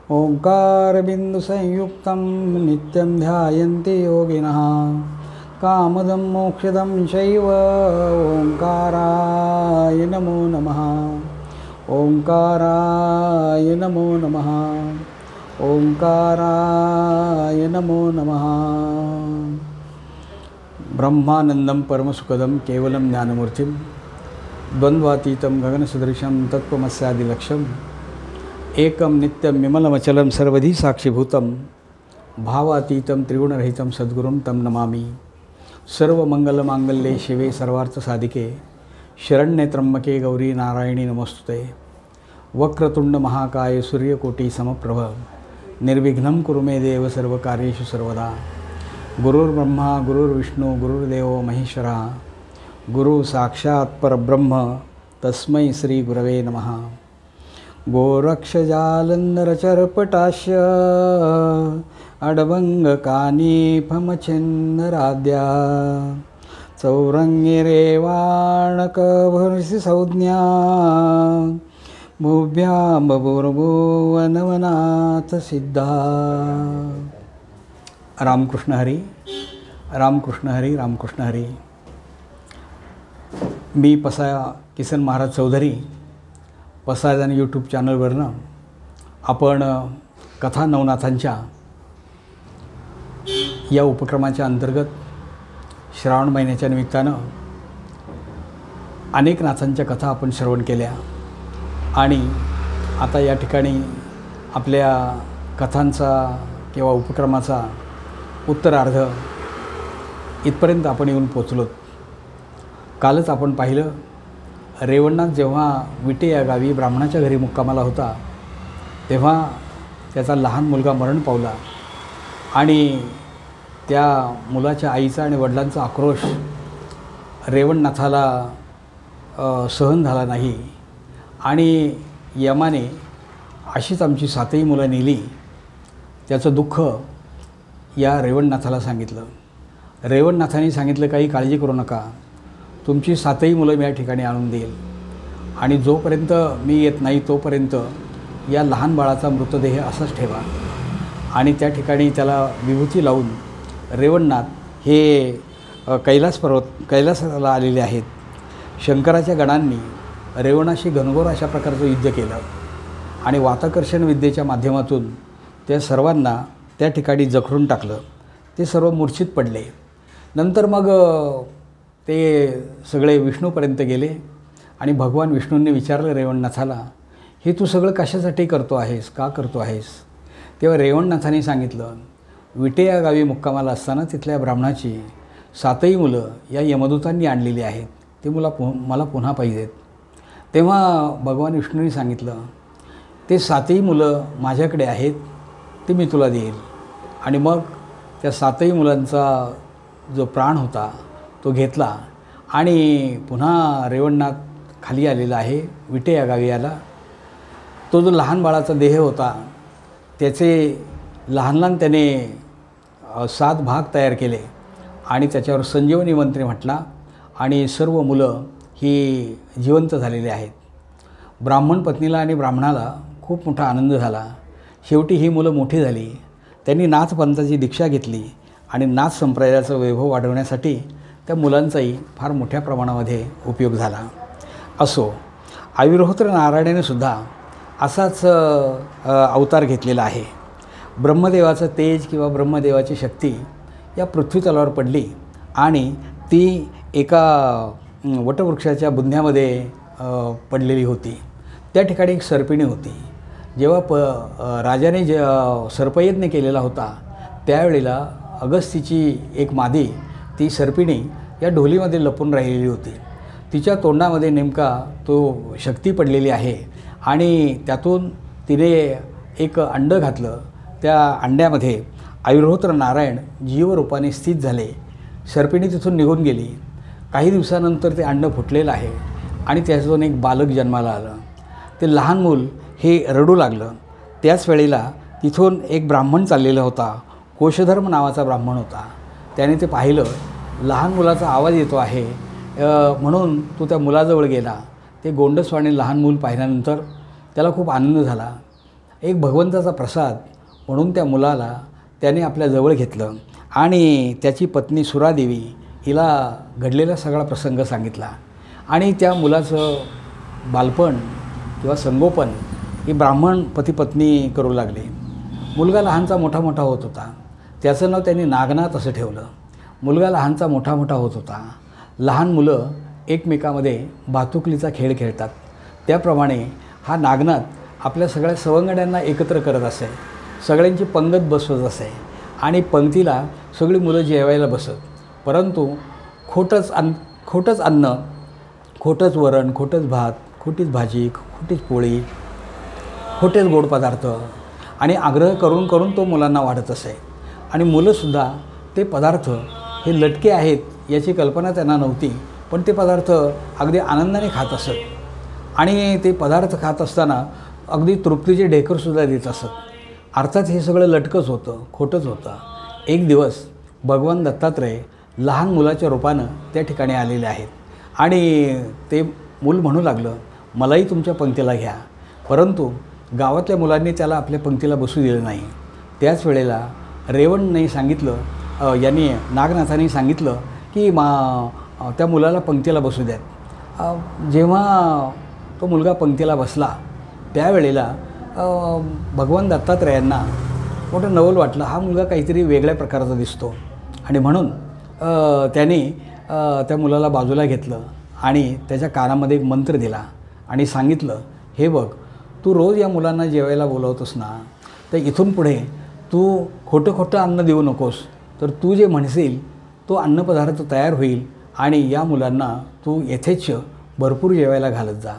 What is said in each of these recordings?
ओंकारबिंदुसंयुक्तं नित्यं ध्यायन्ति योगिनः कामदं मोक्षदं चैव ओंकाराय नमो नमः ओंकाराय नमो नमः ओंकाराय नमो नमः। ब्रह्मानंदं परमसुखदं केवलं ज्ञानमूर्तिं द्वन्द्वातीतं गगनसदृशं तत्त्वमस्यादिलक्ष्यम् एकं नित्यं विमलमचलं सर्वधी साक्षीभूतं भावातीतं त्रिगुणरहितं सद्गुरुं तं नमामि। सर्वमंगलमांगल्ये शिवे सर्वार्थसाधिके शरण्ये त्र्यंबके गौरी नारायणी नमोस्तुते। वक्रतुंड महाकाय सूर्यकोटि समप्रभ निर्विघ्नं कुरु मे देव सर्वकार्येषु सर्वदा। गुरुर्ब्रह्मा गुरुर्विष्णु गुरुर्देवो महेश्वरः गुरु साक्षात् परब्रह्म तस्मै श्री गुरवे नमः। गोरक्षजालंधरचरपटाश्य अडभंगकानीफमचिन्नराद्या चौरंगिरेवाणकभर्षि संज्ञा भुभ्यां बभूवनवनाथ सिद्धा। रामकृष्ण हरी रामकृष्ण हरी रामकृष्ण हरी। मी पसा किसन महाराज चौधरी पसायदान यूट्यूब चॅनलवरनं आपण कथा नवनाथांच्या या उपक्रमाच्या अंतर्गत श्रावण महिन्याच्या निमित्तानं अनेक नाथांच्या कथा आपण श्रवण केल्या आणि आता या ठिकाणी आपल्या कथांचा किंवा उपक्रमाचा उत्तरार्ध इथपर्यंत आपण येऊन पोचलो। कालच आपण पाहिलं रेवणनाथ जेव्हा विटे या गावी ब्राह्मणाच्या घरी मुक्कामाला होता तेव्हा त्याचा लहान मुलगा मरण पावला आणि त्या मुलाच्या आईचा आणि वडिलांचा आक्रोश रेवणनाथाला सहन झाला नाही आणि यमाने अशीच आमची 7ही मुलं नेली। त्याचं दुःख या रेवणनाथाला सांगितलं। रेवणनाथाने सांगितलं काही काळजी करू नका, तुमची 7ही मुलं मी या ठिकाणी आणून देईल आणि जोपर्यंत मी येत नाही तोपर्यंत या लहान बाळाचा मृतदेह असाच ठेवा। आणि त्या ठिकाणी त्याला विभूती लावून रेवणनाथ हे कैलासाला आलेले आहेत। शंकराच्या गणांनी रेवणाशी घनघोर अशा प्रकारचं युद्ध केलं आणि वाताकर्षण विद्येच्या माध्यमातून त्या सर्वांना त्या ठिकाणी जखडून टाकलं। ते सर्व मूर्छित पडले। नंतर मग ते सगळे विष्णूपर्यंत गेले आणि भगवान विष्णूंनी विचारलं रेवणनाथाला, हे तू सगळं कशासाठी करतो आहेस, का करतो आहेस? तेव्हा रेवणनाथाने सांगितलं, विटे या गावी मुक्कामाला असताना तिथल्या ब्राह्मणाची 7ही मुलं या यमदूतांनी आणलेली आहेत, ते मला पुन्हा पाहिजेत। तेव्हा भगवान विष्णूंनी सांगितलं, ते 7ही मुलं माझ्याकडे आहेत, ते मी तुला देईल। आणि मग त्या 7ही मुलांचा जो प्राण होता तो घेतला आणि पुन्हा रेवणनाथ खाली आलेला आहे विटे या गावी आला। तो जो लहान बाळाचा देह होता त्याचे लहान लहान त्याने 7 भाग तयार केले आणि त्याच्यावर संजीवनी मंत्र म्हटला आणि सर्व मुलं ही जिवंत झालेली आहेत। ब्राह्मण पत्नीला आणि ब्राह्मणाला खूप मोठा आनंद झाला। शेवटी ही मुलं मोठी झाली, त्यांनी नाथपंथाची दीक्षा घेतली आणि नाथ संप्रदायाचा वैभव वाढवण्यासाठी त्या मुलांचाही फार मोठ्या प्रमाणामध्ये उपयोग झाला। असो, आविर्होत्र नारायणाने सुद्धा असाच अवतार घेतलेला आहे। ब्रह्मदेवाचं तेज किंवा ब्रह्मदेवाची शक्ती या पृथ्वीतलावर पडली आणि ती एका वटवृक्षाच्या बुंध्यामध्ये पडलेली होती। त्या ठिकाणी एक सर्पिणी होती। जेव्हा राजाने सर्पयज्ञ केलेला होता त्यावेळेला अगस्तीची एक मादी ती सर्पिणी या ढोलीमध्ये लपून राहिलेली होती। तिच्या तोंडामध्ये नेमका तो शक्ती पडलेली आहे आणि त्यातून तिने एक अंड घातलं। त्या अंड्यामध्ये आविर्होत्र नारायण जीवरूपाने स्थित झाले सर्पिणी तिथून निघून गेली. काही दिवसानंतर ते अंड फुटलेलं आहे आणि त्याच्यातून एक बालक जन्माला आलं. ते लहान मूल हे रडू लागलं. त्याच वेळेला तिथून एक ब्राह्मण चाललेला होता. कोशधर्म नावाचा ब्राह्मण होता. त्याने ते पाहिलं, लहान मुलाचा आवाज येतो आहे म्हणून तो त्या मुलाजवळ गेला. ते गोंडस्वाने लहान मूल पाहिल्यानंतर त्याला खूप आनंद झाला. एक भगवंताचा प्रसाद म्हणून त्या मुलाला त्याने आपल्या जवळ घेतलं आणि त्याची पत्नी सुरादेवी हिला घडलेला सगळा प्रसंग सांगितला. आणि त्या मुलाचं बालपण किंवा संगोपन ही ब्राह्मण पती पत्नी करू लागले. मुलगा लहानचा मोठा मोठा होत होता. त्याचं नाव त्यांनी नागनाथ असं ठेवलं. मुलगा लहानचा मोठा मोठा होत होता. लहान मुलं एकमेकामध्ये भातुकलीचा खेळ खेळतात. त्याप्रमाणे हा नागनाथ आपल्या सगळ्या सवंगड्यांना एकत्र करत असे. सगळ्यांची पंगत बसवत असे आणि पंक्तीला सगळी मुलं जेवायला बसत. परंतु खोटंच अन्न, खोटंच वरण, खोटंच भात, खोटीच भाजी, खोटीच पोळी, खोटेच गोड पदार्थ आणि आग्रह करून करून तो मुलांना वाढत असे. आणि मुलंसुद्धा ते पदार्थ हे लटके आहेत याची कल्पना त्यांना नव्हती, पण ते पदार्थ अगदी आनंदाने खात असत. आणि ते पदार्थ खात असताना अगदी तृप्तीचे ढेकरसुद्धा देत असत. अर्थात हे सगळं लटकंच होतं, खोटंच होतं. एक दिवस भगवान दत्तात्रय लहान मुलाच्या रूपानं त्या ठिकाणी आलेले आहेत आणि ते मूल म्हणू लागलं, मलाही तुमच्या पंक्तीला घ्या. परंतु गावातल्या मुलांनी त्याला आपल्या पंक्तीला बसू दिलं नाही. त्याच वेळेला रेवणने सांगितलं, नागनाथांनी सांगितलं की त्या मुलाला पंक्तीला बसू द्यात. जेव्हा तो मुलगा पंक्तीला बसला त्यावेळेला भगवान दत्तात्रयांना मोठं नवल वाटलं. हा मुलगा काहीतरी वेगळ्या प्रकारचा दिसतो आणि म्हणून त्याने त्या मुलाला बाजूला घेतलं आणि त्याच्या कानामध्ये एक मंत्र दिला आणि सांगितलं, हे बघ, तू रोज या मुलांना जेवायला बोलवतोस ना, तर इथून पुढे तू खोटं खोटं अन्न देऊ नकोस. तर तू जे म्हणशील तो अन्नपदार्थ तयार होईल आणि या मुलांना तू यथेच्छ भरपूर जेवायला घालत जा.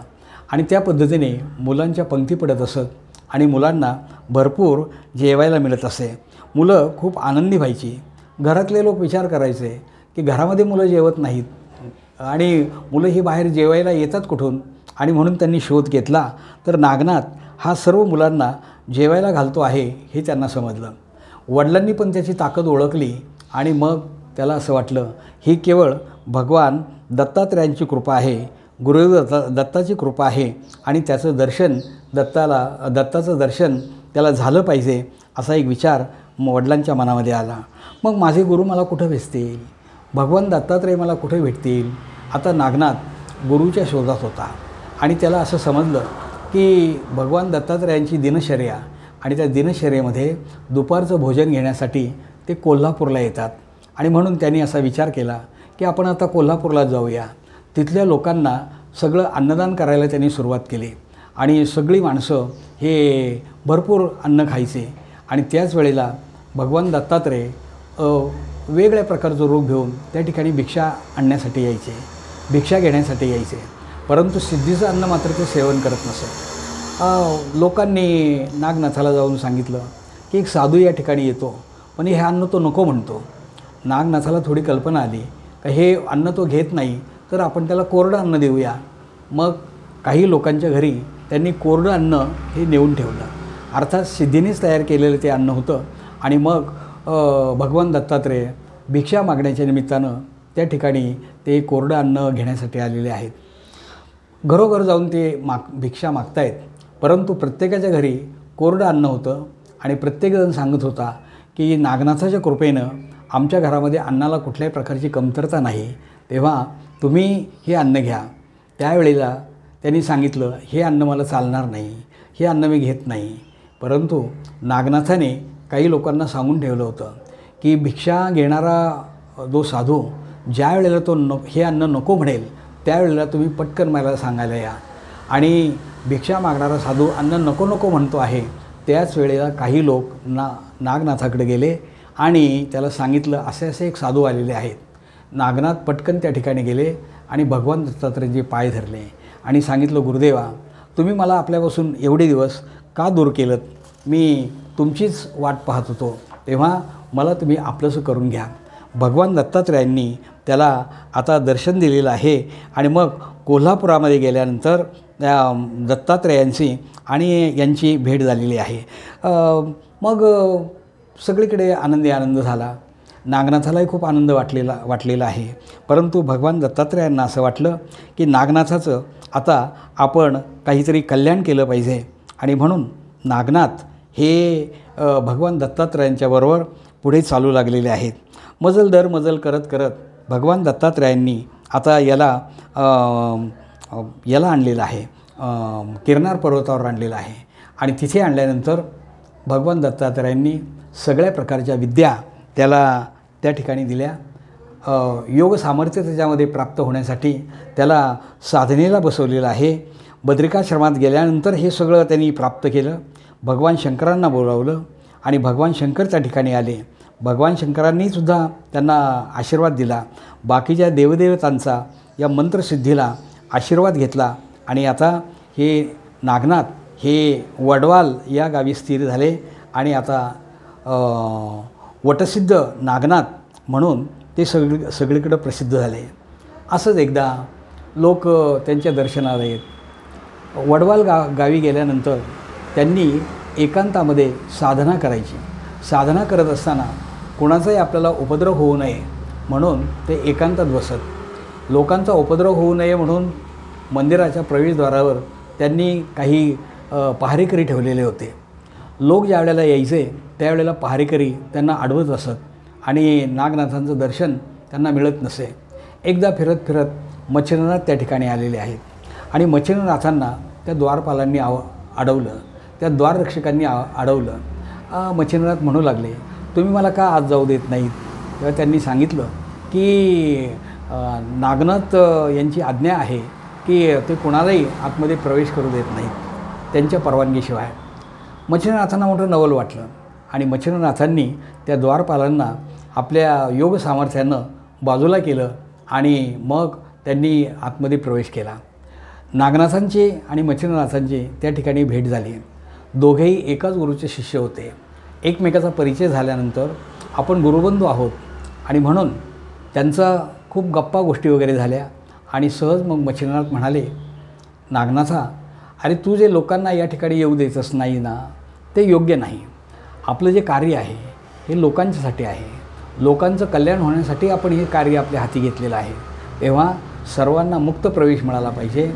आणि त्या पद्धतीने मुलांच्या पंक्ती पडत असत आणि मुलांना भरपूर जेवायला मिळत असे. मुलं खूप आनंदी व्हायची. घरातले लोक विचार करायचे की घरामध्ये मुलं जेवत नाहीत आणि मुलं ही बाहेर जेवायला येतात कुठून, आणि म्हणून त्यांनी शोध घेतला. तर नागनाथ हा सर्व मुलांना जेवायला घालतो आहे हे त्यांना समजलं. वडिलांनी पण त्याची ताकद ओळखली आणि मग त्याला असं वाटलं, ही केवळ भगवान दत्तात्रयांची कृपा आहे, गुरुदेव दत्ताची कृपा आहे आणि त्याचं दर्शन दत्ताचं दर्शन त्याला झालं पाहिजे असा एक विचार वडिलांच्या मनामध्ये आला. मग माझे गुरु मला कुठं भेटतील, भगवान दत्तात्रय मला कुठे भेटतील. आता नागनाथ गुरुच्या शोधात होता आणि त्याला असं समजलं की भगवान दत्तात्रयांची दिनचर्या आणि त्या दिनचर्येमध्ये दुपारचं भोजन घेण्यासाठी ते कोल्हापूरला येतात. आणि म्हणून त्यांनी असा विचार केला की आपण आता कोल्हापूरला जाऊया. तिथल्या लोकांना सगळं अन्नदान करायला त्यांनी सुरुवात केली आणि सगळी माणसं हे भरपूर अन्न खायचे. आणि त्याच वेळेला भगवान दत्तात्रय वेगळ्या प्रकारचं रूप घेऊन त्या ठिकाणी भिक्षा आणण्यासाठी यायचे, भिक्षा घेण्यासाठी यायचे. परंतु सिद्धीचं अन्न मात्र ते सेवन करत नसत. लोकांनी नागनाथाला जाऊन सांगितलं की एक साधू या ठिकाणी येतो, पण हे अन्न तो नको म्हणतो. नागनाथाला थोडी कल्पना आली का हे अन्न तो घेत नाही, तर आपण त्याला कोरडं अन्न देऊया. मग काही लोकांच्या घरी त्यांनी कोरडं अन्न हे नेऊन ठेवलं. अर्थात सिद्धीनेच तयार केलेलं ते अन्न होतं. आणि मग भगवान दत्तात्रय भिक्षा मागण्याच्या निमित्तानं त्या ठिकाणी ते कोरडं अन्न घेण्यासाठी आलेले आहेत. घरोघर जाऊन ते भिक्षा मागतायत, परंतु प्रत्येकाच्या घरी कोरडं अन्न होतं आणि प्रत्येकजण सांगत होता की नागनाथाच्या कृपेनं आमच्या घरामध्ये अन्नाला कुठल्याही प्रकारची कमतरता नाही, तेव्हा तुम्ही हे अन्न घ्या. त्यावेळेला त्यांनी सांगितलं, हे अन्न मला चालणार नाही, हे अन्न मी घेत नाही. परंतु नागनाथाने काही लोकांना सांगून ठेवलं होतं की भिक्षा घेणारा जो साधू ज्या वेळेला तो हे अन्न नको म्हणेल त्यावेळेला तुम्ही पटकन मला सांगायला या. आणि भिक्षा मागणारा साधू अन्न नको नको म्हणतो आहे त्याच वेळेला काही लोक नागनाथाकडे गेले आणि त्याला सांगितलं असे असे एक साधू आलेले आहेत. नागनाथ पटकन त्या ठिकाणी गेले आणि भगवान दत्तात्रयांचे पाय धरले आणि सांगितलं, गुरुदेवा, तुम्ही मला आपल्यापासून एवढे दिवस का दूर केलं? मी तुमचीच वाट पाहत होतो, तेव्हा मला तुम्ही आपलंसं करून घ्या. भगवान दत्तात्रयांनी त्याला आता दर्शन दिलेलं आहे. आणि मग कोल्हापुरामध्ये गेल्यानंतर त्या दत्तात्रयांची आणि यांची भेट झालेली आहे. मग सगळीकडे आनंद झाला. नागनाथालाही खूप आनंद वाटलेला आहे. परंतु भगवान दत्तात्रयांना असं वाटलं की नागनाथाचं आता आपण काहीतरी कल्याण केलं पाहिजे. आणि म्हणून नागनाथ हे भगवान दत्तात्रयांच्याबरोबर पुढे चालू लागलेले आहेत. मजल दर मजल करत करत भगवान दत्तात्रयांनी आता याला आणलेलं आहे, गिरनार पर्वतावर आणलेलं आहे. आणि तिथे आणल्यानंतर भगवान दत्तात्रयांनी सगळ्या प्रकारच्या विद्या त्याला त्या ठिकाणी दिल्या. योग सामर्थ्य त्याच्यामध्ये प्राप्त होण्यासाठी त्याला साधनेला बसवलेलं आहे. बद्रिकाश्रमात गेल्यानंतर हे सगळं त्यांनी प्राप्त केलं. भगवान शंकरांना बोलावलं आणि भगवान शंकर त्या ठिकाणी आले. भगवान शंकरांनीसुद्धा त्यांना आशीर्वाद दिला. बाकीच्या देवदेवतांचा या मंत्रसिद्धीला आशीर्वाद घेतला. आणि आता हे नागनाथ हे वडवाल या गावी स्थिर झाले. आणि आता वटसिद्ध नागनाथ म्हणून ते सगळीकडं प्रसिद्ध झाले. असंच एकदा लोक त्यांच्या दर्शनाला येत. वडवाल गावी गेल्यानंतर त्यांनी एकांतामध्ये साधना करायची. साधना करत असताना कोणाचाही आपल्याला उपद्रव होऊ नये म्हणून ते एकांतात बसत. लोकांचा उपद्रव होऊ नये म्हणून मंदिराच्या प्रवेशद्वारावर त्यांनी काही पहारेकरी ठेवलेले होते. लोक ज्या वेळेला यायचे त्यावेळेला पहारेकरी त्यांना अडवत असत आणि नागनाथांचं दर्शन त्यांना मिळत नसे. एकदा फिरत फिरत मच्छिंद्रनाथ त्या ठिकाणी आलेले आहेत. आणि मच्छिंद्रनाथांना त्या द्वारपालांनी अडवलं, त्या द्वाररक्षकांनी अडवलं. मच्छिंद्रनाथ म्हणू लागले, तुम्ही मला का आत जाऊ देत नाहीत? तेव्हा त्यांनी सांगितलं की नागनाथ यांची आज्ञा आहे की ते कोणालाही आतमध्ये प्रवेश करू देत नाहीत त्यांच्या परवानगीशिवाय. मच्छिंद्रनाथांना मोठं नवल वाटलं आणि मच्छिंद्रनाथांनी त्या द्वारपालांना आपल्या योग सामर्थ्यानं बाजूला केलं आणि मग त्यांनी आतमध्ये प्रवेश केला. नागनाथांची आणि मच्छिंद्रनाथांची त्या ठिकाणी भेट झाली. दोघेही एकाच गुरुचे शिष्य होते. एकमेकाचा परिचय झाल्यानंतर आपण गुरुबंधू आहोत आणि म्हणून त्यांचा खूप गप्पा गोष्टी वगैरे झाल्या. आणि सहज मग मच्छिंद्रनाथ म्हणाले, नागनाथा, अरे तू जे लोकांना या ठिकाणी येऊ द्यायचंच नाही ना, ते योग्य नाही. आपलं जे कार्य आहे हे लोकांच्यासाठी आहे. लोकांचं कल्याण होण्यासाठी आपण हे कार्य आपल्या हाती घेतलेलं आहे. तेव्हा सर्वांना मुक्त प्रवेश मिळाला पाहिजे,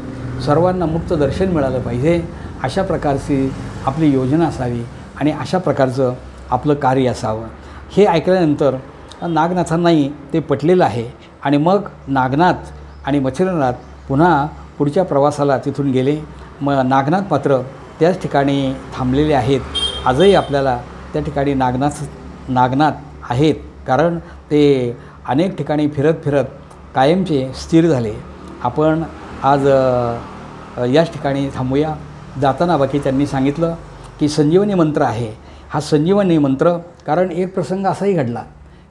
सर्वांना मुक्त दर्शन मिळालं पाहिजे. अशा प्रकारची आपली योजना असावी आणि अशा प्रकारचं आपलं कार्य असावं. हे ऐकल्यानंतर नागनाथांनाही ते पटलेलं आहे. आणि मग नागनाथ आणि मच्छिंद्रनाथ पुन्हा पुढच्या प्रवासाला तिथून गेले. नागनाथ मात्र त्याच ठिकाणी थांबलेले आहेत. आजही आपल्याला त्या ठिकाणी नागनाथ आहेत, कारण ते अनेक ठिकाणी फिरत फिरत कायमचे स्थिर झाले. आपण आज याच ठिकाणी थांबूया. जाताना बाकी त्यांनी सांगितलं की संजीवनी मंत्र आहे. हा संजीवनी मंत्र, कारण एक प्रसंग असाही घडला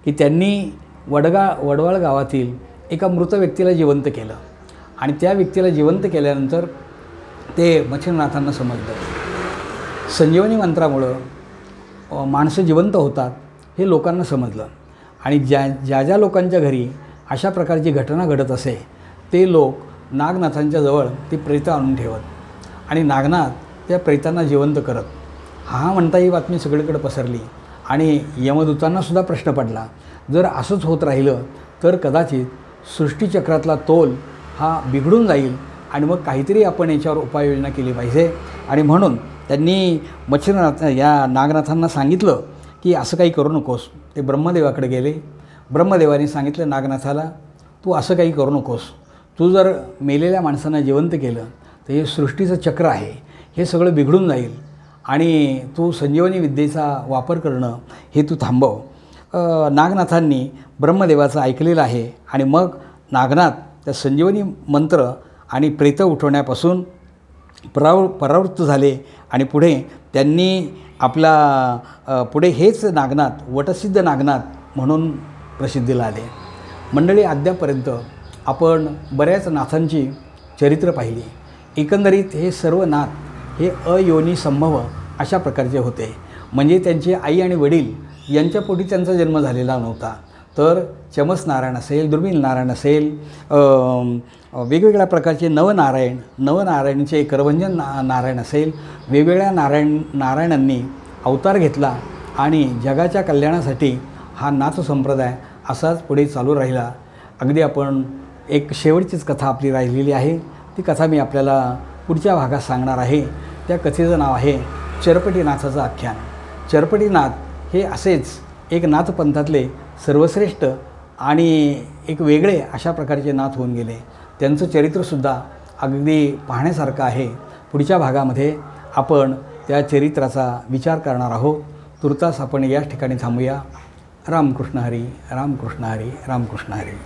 की त्यांनी वडवाळ गावातील एका मृत व्यक्तीला जिवंत केलं. आणि त्या व्यक्तीला जिवंत केल्यानंतर ते मच्छिंद्रनाथांना समजलं संजीवनी मंत्रामुळं माणसं जिवंत होतात हे लोकांना समजलं. आणि ज्या लोकांच्या घरी अशा प्रकारची घटना घडत असे ते लोक नागनाथांच्या जवळ ती प्रेतं आणून ठेवत आणि नागनाथ त्या प्रेतांना जिवंत करत. म्हणता ही बातमी सगळीकडे पसरली आणि यमदूतांनासुद्धा प्रश्न पडला, जर असंच होत राहिलं तर कदाचित सृष्टीचक्रातला तोल हा बिघडून जाईल आणि मग काहीतरी आपण याच्यावर उपाययोजना केली पाहिजे. आणि म्हणून त्यांनी या नागनाथांना सांगितलं की असं काही करू नकोस. ते ब्रह्मदेवाकडे गेले. ब्रह्मदेवाने सांगितलं नागनाथाला, तू असं काही करू नकोस. तू जर मेलेल्या माणसांना जिवंत केलं तर हे सृष्टीचं चक्र आहे, हे सगळं बिघडून जाईल आणि तू संजीवनी विद्येचा वापर करणं हे तू थांबव. नागनाथांनी ब्रह्मदेवाचं ऐकलेलं आहे. आणि मग नागनाथ त्या संजीवनी मंत्र आणि प्रेतं उठवण्यापासून परावृत्त झाले. आणि पुढे त्यांनी पुढे हेच नागनाथ वटसिद्ध नागनाथ म्हणून प्रसिद्धीला आले. मंडळी, अद्यापर्यंत आपण बऱ्याच नाथांची चरित्र पाहिली. एकंदरीत हे सर्व नाथ हे अयोनी संभव अशा प्रकारचे होते. म्हणजे त्यांचे आई आणि वडील यांच्या पोटी त्यांचा जन्म झालेला नव्हता. तर चमस नारायण असेल, दुर्मिळ नारायण असेल, वेगवेगळ्या प्रकारचे नवनारायणचे करभंजन नारायण असेल, वेगवेगळ्या नारायणांनी अवतार घेतला आणि जगाच्या कल्याणासाठी हा नाथ संप्रदाय असाच पुढे चालू राहिला. अगदी आपण एक शेवटचीच कथा आपली राहिलेली आहे. ती कथा मी आपल्याला पुढच्या भागात सांगणार आहे. त्या कथेचं नाव आहे चरपटीनाथाचं आख्यान. चरपटीनाथ हे असेच एक नाथपंथातले सर्वश्रेष्ठ आणि एक वेगळे अशा प्रकारचे नाथ होऊन गेले. त्यांचं चरित्रसुद्धा अगदी पाहण्यासारखं आहे. पुढच्या भागामध्ये आपण त्या चरित्राचा विचार करणार आहोत. तुर्तास आपण याच ठिकाणी थांबूया. रामकृष्ण हरी, रामकृष्ण हरी, रामकृष्ण हरी.